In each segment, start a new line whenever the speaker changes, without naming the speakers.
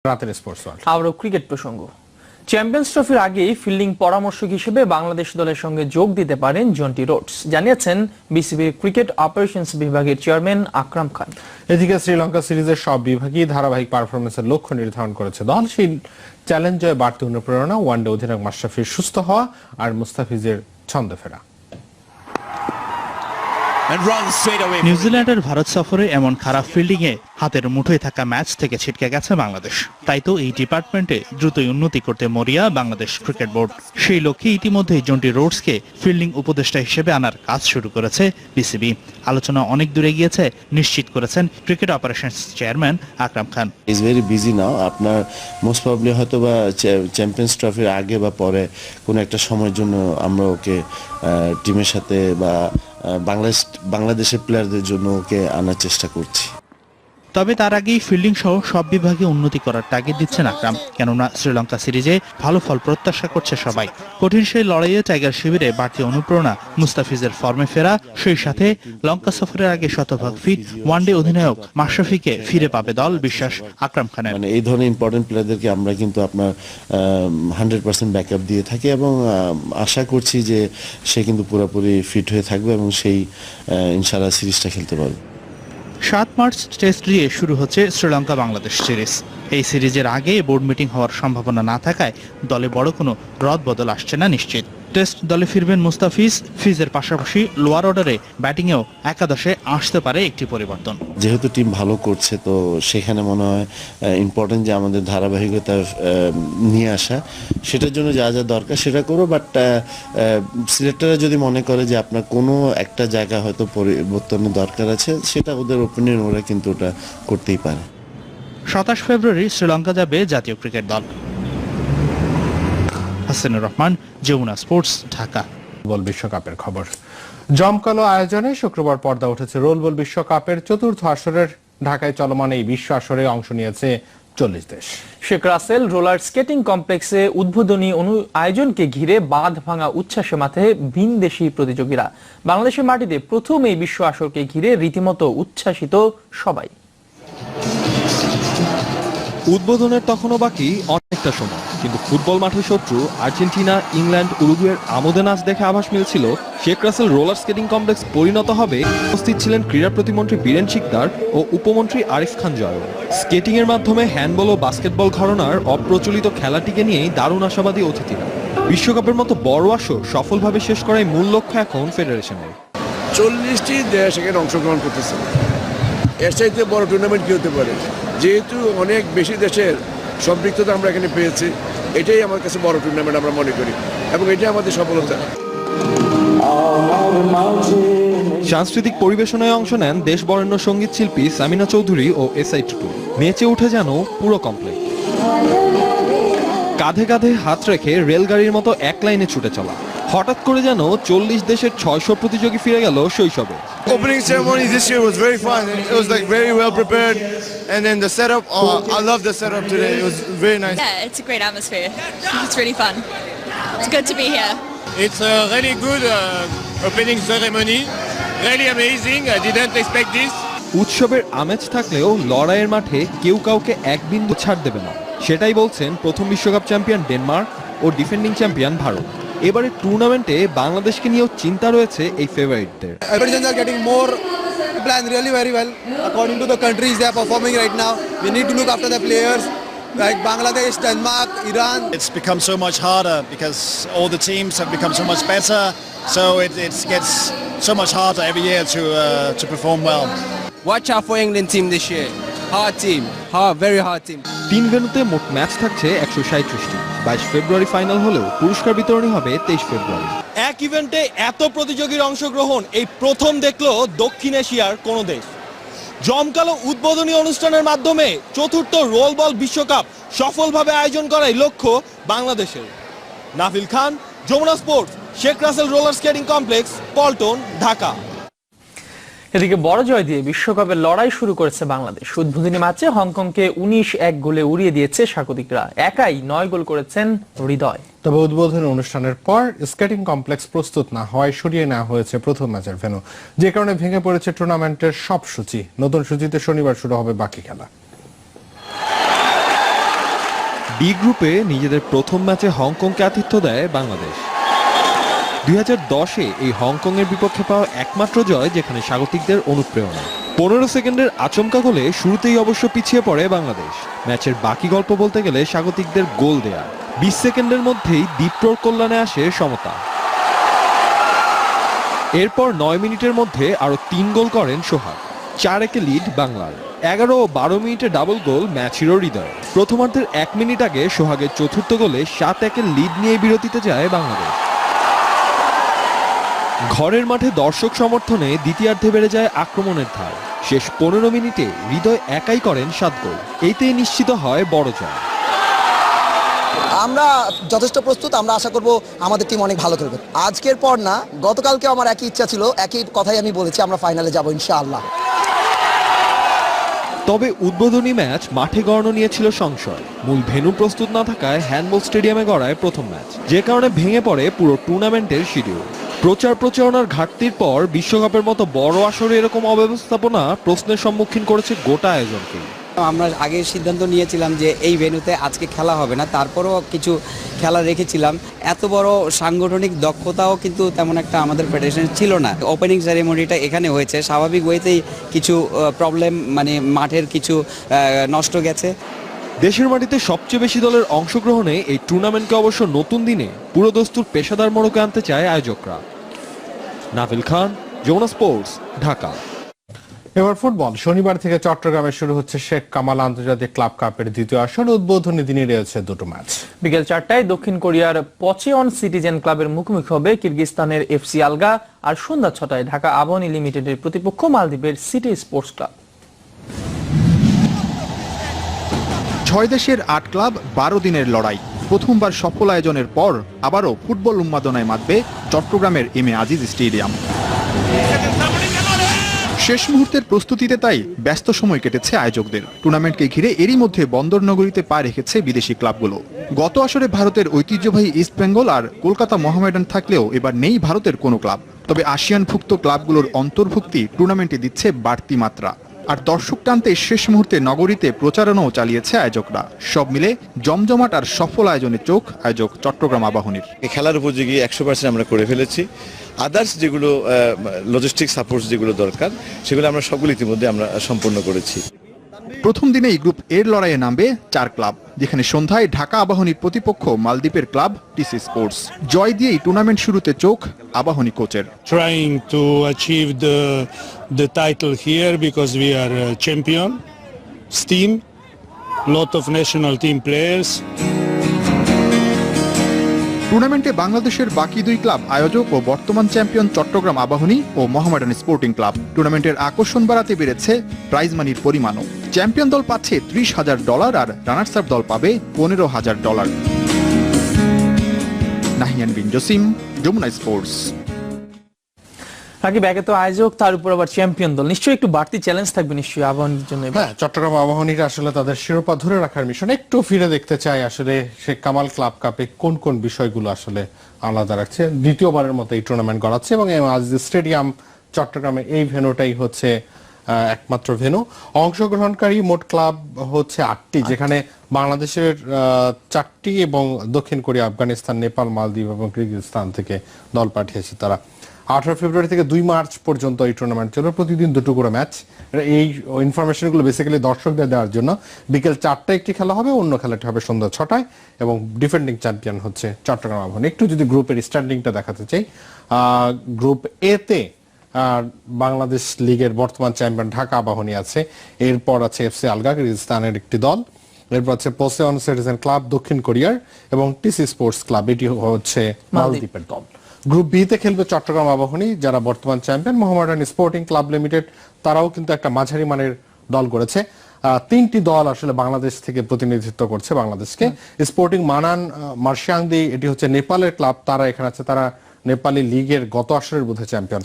রাতের sports world
আবারও cricket প্রসঙ্গ। চ্যাম্পিয়ন্স ট্রফির আগেই ফিল্ডিং পরামর্শক হিসেবে বাংলাদেশ দলের সঙ্গে যোগ দিতে পারেন জন্টি রোডস, জানিয়েছেন বিসিবির ক্রিকেট অপারেশনস বিভাগের চেয়ারম্যান আকরাম খান।
এদিকে শ্রীলঙ্কা সিরিজের সব বিভাগই ধারাবাহিক পারফরমেন্সের লক্ষ্য নির্ধারণ করেছে দল। সেই চ্যালেঞ্জ জয়ে বাড়তি অনুপ্রেরণা, ওয়ানডে অধিনায়ক মাশরাফির সুস্থ হওয়া আর মুস্তাফিজের ছন্দে ফেরা।
নিউজিল্যান্ডের ভারত সফরে এমন খারাপ ফিল্ডিং এ হাতের মুঠোয় থাকা ম্যাচ থেকে ছিটকে গেছে বাংলাদেশ। তাই তো এই ডিপার্টমেন্টে দ্রুতই উন্নতি করতে মরিয়া বাংলাদেশ ক্রিকেট বোর্ড। সেই লক্ষ্যে ইতিমধ্যেই জন্টি রোডসকে ফিল্ডিং উপদেষ্টা হিসেবে আনার কাজ শুরু করেছে বিসিবি। আলোচনা অনেক দূরে গিয়েছে, নিশ্চিত করেছেন cricket operations chairman Akram Khan.
Is very busy now. আপনার মোস্ট প্রবাবলি হয়তো বা চ্যাম্পিয়ন্স ট্রফির আগে বা পরে কোনো একটা সময়ের জন্য আমরা ওকে টিমের সাথে বা বাংলাদেশের প্লেয়ারদের জন্য ওকে আনার চেষ্টা করছি।
তবে তার আগেই ফিল্ডিং সহ সব বিভাগে উন্নতি করার তাগিদ দিচ্ছেন আকরাম, কেননা শ্রীলঙ্কা সিরিজে ভালো ফল প্রত্যাশা করছে সবাই। কঠিন সেই লড়াইয়ে টাইগার শিবিরে বাড়তি অনুপ্রেরণা মুস্তাফিজের ফর্মে ফেরা, সেই সাথে লঙ্কা সফরের আগে শতভাগ ফিট ওয়ানডে অধিনায়ক মাশরাফিকে ফিরে পাবে দল, বিশ্বাস আকরাম খানের।
মানে এই ধরনের ইম্পর্টেন্ট প্লেয়ারদেরকে আমরা কিন্তু আপনার 100% ব্যাকআপ দিয়ে থাকি এবং আশা করছি যে সে কিন্তু পুরোপুরি ফিট হয়ে থাকবে এবং সেই ইনশাআল্লাহ সিরিজটা খেলতে পারবে।
7 মার্চ টেস্ট দিয়ে শুরু হচ্ছে শ্রীলঙ্কা বাংলাদেশ সিরিজ। এই সিরিজের আগে বোর্ড মিটিং হওয়ার সম্ভাবনা না থাকায় দলে বড় কোনো রদবদল আসছে না নিশ্চিত। টেস্ট দলে ফিরবেন মুস্তাফিজ, ফিজের পাশাপাশি লোয়ার অর্ডারে ব্যাটিংয়েও একাদশে আসতে পারে একটি পরিবর্তন।
যেহেতু টিম ভালো করছে তো সেখানে মনে হয় ইম্পর্টেন্ট যে আমাদের ধারাবাহিকতা নিয়ে আসা, সেটার জন্য যা যা দরকার সেটা করো। বাট সিলেক্টররা যদি মনে করে যে আপনার কোনো একটা জায়গা হয়তো পরিবর্তনের দরকার আছে, সেটা ওদের ওপিনিয়ন, ওরা কিন্তু ওটা করতেই পারে।
27 ফেব্রুয়ারি শ্রীলঙ্কা যাবে জাতীয় ক্রিকেট দল। হাসানুর রহমান, যমুনা স্পোর্টস, ঢাকা।
বল বিশ্বকাপের খবর। জমকালো আয়োজনে শুক্রবার পর্দা উঠেছে রোলবল বিশ্বকাপের চতুর্থ আসরের। ঢাকায় চলমান এই বিশ্ব আসরে অংশ নিয়েছে 40 দেশ।
শেখ রাসেল রোলার স্কেটিং কমপ্লেক্সে উদ্বোধনী আয়োজনকে ঘিরে বাঁধ ভাঙা উচ্ছ্বাসে মাঠে ভিনদেশী প্রতিযোগীরা। বাংলাদেশের মাটিতে প্রথম এই বিশ্ব আসরকে ঘিরে রীতিমতো উচ্ছ্বাসিত সবাই।
উদ্বোধনের তখনও বাকি অনেকটা সময়, কিন্তু ফুটবল মাঠের শত্রু আর্জেন্টিনা, ইংল্যান্ড, উরুগুয়ের আমোদে নাচ দেখে আভাস মিলছিল Sheikh Russel roller skating complex পরিণত হবে। উপস্থিত ছিলেন ক্রীড়া প্রতিমন্ত্রী বীরেন শিকদার ও উপমন্ত্রী আরিফ খান জয়। স্কেটিং এর মাধ্যমে হ্যান্ডবল ও বাস্কেটবল ঘরানার অপ্রচলিত খেলাটিকে নিয়েই দারুণ আশাবাদী অতিথিরা। বিশ্বকাপের মতো বড় আসর সফলভাবে শেষ করাই মূল লক্ষ্য এখন ফেডারেশনের।
40টি দেশ এখানে অংশগ্রহণ করতেছে। এর চাইতে বড় টুর্নামেন্ট কি হতে পারে? যেহেতু অনেক বেশি দেশের সম্পৃক্ততা আমরা এখানে পেয়েছি, এটাই আমার কাছে বড় টুর্নামেন্ট আমরা মনে করি এবং এটাই আমাদের সফলতা।
সাংস্কৃতিক পরিবেশনায় অংশ নেন দেশ বরেণ্য সঙ্গীত শিল্পী সামিনা চৌধুরী ও এসআই টুটু। নেচে উঠে যেন পুরো কমপ্লেক্স। কাঁধে কাঁধে হাত রেখে রেলগাড়ির মতো এক লাইনে ছুটে চলা। হঠাৎ করে যেন 40 দেশের 600 প্রতিযোগী ফিরে গেল শৈশবে।
Opening ceremony this year was very fun. It was like very well prepared, and then the setup. I love the setup today. It was very nice.
Yeah, it's a great atmosphere. It's really fun. It's good to be here.
It's a really good opening ceremony. Really amazing. I didn't expect this.
উৎসবের আমেজ থাকলেও লড়াইয়ের মাঠে কেউ কাউকে এক বিন্দু ছাড় দেবে না, সেটাই বলছেন প্রথম বিশ্বকাপ চ্যাম্পিয়ন ডেনমার্ক ও ডিফেন্ডিং চ্যাম্পিয়ন ভারত। এবারে টুর্নামেন্টে বাংলাদেশকে নিয়েও চিন্তা রয়েছে এই ফেভারিটদের।
Everything are getting more planned really very well according to the countries they are performing right now. We need to look after the players like Bangladesh, Denmark, Iran.
It's become so much harder because all the teams have become so much better, so it gets so much harder every year to perform well.
Watch out for England team this year. Hard team, very hard team.
3 ভেন্যুতে মোট match থাকছে 137টি। 22 ফেব্রুয়ারি final হলেও পুরস্কার বিতরণী হবে 23 ফেব্রুয়ারি।
এক ইভেন্টে এত প্রতিযোগীর অংশগ্রহণ এই প্রথম দেখলো দক্ষিণ এশিয়ার কোন দেশ। জমকালো উদ্বোধনী অনুষ্ঠানের মাধ্যমে চতুর্থ রোল বল বিশ্বকাপ সফলভাবে আয়োজন করাই লক্ষ্য বাংলাদেশের। Nafil Khan, Jamuna sports, Sheikh Russel roller skating complex, Paltan, Dhaka.
এদিকে বড় জয় দিয়ে বিশ্বকাপের লড়াই শুরু করেছে বাংলাদেশ। উদ্বোধনী ম্যাচে হংকংকে 19-1 গোলে উড়িয়ে দিয়েছে স্বাগতিকরা। একাই 9 গোল করেছেন হৃদয়।
তবে উদ্বোধনী অনুষ্ঠানের পর স্কেটিং কমপ্লেক্স প্রস্তুত না হওয়ায় সরিয়ে নেওয়া হয়েছে প্রথম ম্যাচের ভেন্যু, যে কারণে ভেঙে পড়েছে টুর্নামেন্টের সব সূচি। নতুন সূচিতে শনিবার শুরু হবে বাকি খেলা।
বি গ্রুপে নিজেদের প্রথম ম্যাচে হংকংকে আতিথ্য দেয় বাংলাদেশ। 2010-এ এই হংকংয়ের বিপক্ষে পাওয়া একমাত্র জয় যেখানে স্বাগতিকদের অনুপ্রেরণা। 15 সেকেন্ডের আচমকা গোলে শুরুতেই অবশ্য পিছিয়ে পড়ে বাংলাদেশ। ম্যাচের বাকি গল্প বলতে গেলে স্বাগতিকদের গোল দেয়া 20 সেকেন্ডের মধ্যেই দীপ্রর কল্যাণে আসে সমতা। এরপর 9 মিনিটের মধ্যে আরো 3 গোল করেন সোহাগ। 4-1 লিড বাংলার। 11 ও 12 মিনিটে ডাবল গোল ম্যাচ হিরো হৃদয়। প্রথমার্ধের 1 মিনিট আগে সোহাগের চতুর্থ গোলে 7-1 লিড নিয়ে বিরতিতে যায় বাংলাদেশ। ঘরের মাঠে দর্শক সমর্থনে দ্বিতীয়ার্ধে বেড়ে যায় আক্রমণের ধার। শেষ 15 মিনিটে হৃদয় একাই করেন 7 গোল। এইতেই নিশ্চিত হয় বড় জয়।
আমরা যথেষ্ট প্রস্তুত, আমরা আশা করব আমাদের টিম অনেক ভালো খেলবে। আজকের পর না, গতকালকে আমার একই ইচ্ছা ছিল, একই কথাই আমি বলেছি, আমরা ফাইনালে যাব ইনশাআল্লাহ।
তবে উদ্বোধনী ম্যাচ মাঠে গড়ানো নিয়েছিল সংশয়। মূল ভেন্যু প্রস্তুত না থাকায় হ্যান্ডবল স্টেডিয়ামে গড়ায় প্রথম ম্যাচ, যে কারণে ভেঙে পড়ে পুরো টুর্নামেন্টের শিডিউল। প্রচারণার ঘাটতির পর বিশ্বকাপের মতো বড় আসরে এরকম অব্যবস্থাপনা প্রশ্নের সম্মুখীন করেছে গোটা আয়োজনকে।
আমরা আগে সিদ্ধান্ত নিয়েছিলাম যে এই ভেন্যুতে আজকে খেলা হবে না, তারপরেও কিছু খেলা রেখেছিলাম। এত বড় সাংগঠনিক দক্ষতাও কিন্তু তেমন একটা আমাদের ফেডারেশনে ছিল না। ওপেনিং সেরেমনিটা এখানে হয়েছে, স্বাভাবিক ওয়েতেই কিছু প্রবলেম, মানে মাঠের কিছু নষ্ট গেছে।
দেশের মাটিতে সবচেয়ে বেশি দলের অংশগ্রহণে এই টুর্নামেন্টকে অবশ্য নতুন দিনে পুরোদস্তুর পেশাদার মোড়কে আনতে চায় আয়োজকরা। নাভিল খান, যমুনা স্পোর্টস, ঢাকা।
এবার ফুটবল। শনিবার থেকে চট্টগ্রামে শুরু হচ্ছে শেখ কামাল আন্তর্জাতিক ক্লাব কাপের দ্বিতীয় আসর। উদ্বোধনী দিনে রয়েছে দুটো ম্যাচ।
বিকেল 4টায় দক্ষিণ কোরিয়ার পচেওন সিটিজেন ক্লাবের মুখোমুখি হবে কিরগিজস্তানের এফসি আলগা, আর সন্ধ্যা 6টায় ঢাকা আবাহনী লিমিটেডের প্রতিপক্ষ মালদ্বীপের সিটি স্পোর্টস ক্লাব।
6 দেশের 8 ক্লাব 12 দিনের লড়াই। প্রথমবার সফল আয়োজনের পর আবারও ফুটবল উন্মাদনায় মাতবে চট্টগ্রামের এম এ আজিজ স্টেডিয়াম। শেষ মুহূর্তের প্রস্তুতিতে তাই ব্যস্ত সময় কেটেছে আয়োজকদের। টুর্নামেন্টকে ঘিরে এরই মধ্যে বন্দর নগরীতে পা রেখেছে বিদেশি ক্লাবগুলো। গত আসরে ভারতের ঐতিহ্যবাহী ইস্ট বেঙ্গল আর কলকাতা মোহামেডান থাকলেও এবার নেই ভারতের কোনো ক্লাব। তবে আসিয়ানভুক্ত ক্লাবগুলোর অন্তর্ভুক্তি টুর্নামেন্টে দিচ্ছে বাড়তি মাত্রা। আর দর্শক টানতে শেষ মুহূর্তে নগরীতে প্রচারণাও চালিয়েছে আয়োজকরা। সব মিলে জমজমাট আর সফল আয়োজনের চোখ আয়োজক চট্টগ্রাম আবাহনীর।
খেলার উপযোগী 100% আমরা করে ফেলেছি। আদার্স যেগুলো লজিস্টিক সাপোর্ট যেগুলো দরকার সেগুলো আমরা সবগুলো ইতিমধ্যে আমরা সম্পূর্ণ করেছি।
প্রথম দিনেই গ্রুপ এর লড়াইয়ে নামবে 4 ক্লাব, যেখানে সন্ধ্যায় ঢাকা আবাহনীর প্রতিপক্ষ মালদ্বীপের ক্লাব টিসি স্পোর্টস। জয় দিয়েই টুর্নামেন্ট শুরুতে চোখ আবাহনী কোচের।
Trying to achieve the title here because we are champion team, lot of national team players.
টুর্নামেন্টে বাংলাদেশের বাকি 2 ক্লাব আয়োজক ও বর্তমান চ্যাম্পিয়ন চট্টগ্রাম আবাহনী ও মোহামেডান স্পোর্টিং ক্লাব। টুর্নামেন্টের আকর্ষণ বাড়াতে বেড়েছে প্রাইজ মানির পরিমাণও। চ্যাম্পিয়ন দল পাচ্ছে $30,000 আর রানার্স আপ দল পাবে $15,000। নাহিয়ান বিন জসিম, যমুনা স্পোর্টস।
রাকিব, একে তো আয়োজক, তার উপর আবার চ্যাম্পিয়ন দল, নিশ্চয়ই একটু বাড়তি চ্যালেঞ্জ থাকবে নিশ্চয়ই আবাহনীর জন্য।
হ্যাঁ, চট্টগ্রাম আবাহনীর আসলে তাদের শিরোপা ধরে রাখার মিশন একটু ফিরে দেখতে চাই আসলে শেখ কামাল ক্লাব কাপে কোন কোন বিষয়গুলো আসলে আলাদা রাখছে। দ্বিতীয়বারের মতো এই টুর্নামেন্ট গড়াচ্ছে এবং আজিজ স্টেডিয়াম চট্টগ্রামে এই ভেন্যুটাই হচ্ছে একমাত্র ভেন্যু। অংশগ্রহণকারী মোট ক্লাব হচ্ছে 8টি, যেখানে বাংলাদেশের 4টি এবং দক্ষিণ কোরিয়া, আফগানিস্তান, নেপাল, মালদ্বীপ এবং কিরগিজস্তান থেকে দল পাঠিয়েছে তারা। 18 ফেব্রুয়ারি থেকে 2 মার্চ পর্যন্ত এই টুর্নামেন্ট চলবে, প্রতিদিন 2টো করে ম্যাচ। এই ইনফরমেশনগুলো বেসিক্যালি দর্শকদের দেওয়ার জন্য। বিকেল 4টায় একটি খেলা হবে, অন্য খেলাটি হবে সন্ধ্যা 6টায় এবং ডিফেন্ডিং চ্যাম্পিয়ন হচ্ছে চট্টগ্রাম আবাহনী। একটু যদি গ্রুপের স্ট্যান্ডিংটা দেখাতে চাই, গ্রুপ এ তে বাংলাদেশ লিগের বর্তমান চ্যাম্পিয়ন ঢাকা আবাহনী আছে, এরপর আছে এফসি আলগা কিরগিজস্তানের একটি দল, এরপর আছে পচেওন সিটিজেন ক্লাব দক্ষিণ কোরিয়ার এবং টিসি স্পোর্টস ক্লাব, এটি হচ্ছে মালদ্বীপের দল। গ্রুপ বি তে খেলবে চট্টগ্রাম আবাহনী, যারা বর্তমান champion. Mohammedan sporting club limited, তারাও কিন্তু একটা মাঝারি মানের দল করেছে। 3টি দল আসলে বাংলাদেশ থেকে প্রতিনিধিত্ব করছে বাংলাদেশকে। স্পোর্টিং মানান মার্শিয়াংদি, এটি হচ্ছে নেপালের ক্লাব, তারা এখানে আছে, তারা নেপালি লিগের গত আসরের বোধহয় চ্যাম্পিয়ন।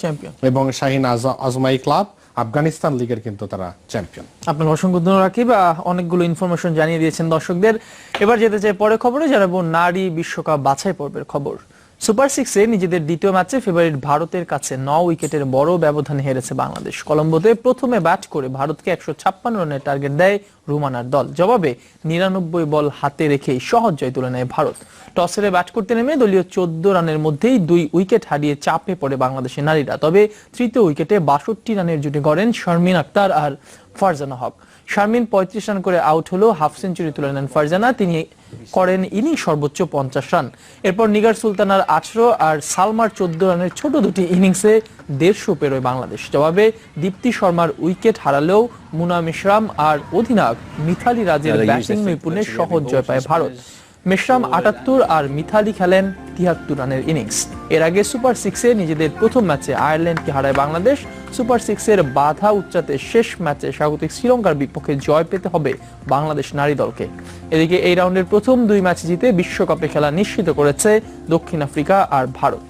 এবং শাহিন আজমাই ক্লাব আফগানিস্তান লিগের কিন্তু তারা চ্যাম্পিয়ন।
আপনার অসংখ্য ধন্যবাদ রাকিব, অনেকগুলো ইনফরমেশন জানিয়ে দিয়েছেন দর্শকদের। এবার যেতে চাই পরে খবরে, জানাবো নারী বিশ্বকাপ বাছাই পর্বের খবর। সুপার সিক্সে নিজেদের দ্বিতীয় ম্যাচে ফেভারিট ভারতের কাছে 9 উইকেটের বড় ব্যবধানে হেরেছে বাংলাদেশ। কলম্বোতে প্রথমে ব্যাট করে ভারতকে 156 রানের টার্গেট দেয় রুমানার দল। জবাবে 99 বল হাতে রেখেই সহজ জয় তুলে নেয় ভারত। টস হেরে ব্যাট করতে নেমে দলীয় 14 রানের মধ্যেই 2 উইকেট হারিয়ে চাপে পড়ে বাংলাদেশের নারীরা। তবে তৃতীয় উইকেটে 62 রানের জুটি গড়েন শারমিন আক্তার আর ফারজানা হক। শারমিন 35 রান করে আউট হলেও হাফ সেঞ্চুরি তুলে নেন ফারজানা, তিনি করেন ইনিংস সর্বোচ্চ 50 রান। এরপর নিগার সুলতানার 18 আর সালমার 14 রানের ছোট দুটি ইনিংসে 150 পেরোয় বাংলাদেশ। জবাবে দীপ্তি শর্মার উইকেট হারালেও মুনা মেশরাম আর অধিনায়ক মিথালি রাজের ব্যাটিং নৈপুণ্যে সহজ জয় পায় ভারত। মেশরাম 78 আর মিথালি খেলেন 73 রানের ইনিংস। এর আগে সুপার সিক্সে নিজেদের প্রথম ম্যাচে আয়ারল্যান্ডকে হারায় বাংলাদেশ। সুপার সিক্সের বাধা উচ্চাতে শেষ ম্যাচে স্বাগতিক শ্রীলঙ্কার বিপক্ষে জয় পেতে হবে বাংলাদেশ নারী দলকে। এদিকে এই রাউন্ডের প্রথম 2 ম্যাচ জিতে বিশ্বকাপে খেলা নিশ্চিত করেছে দক্ষিণ আফ্রিকা আর ভারত।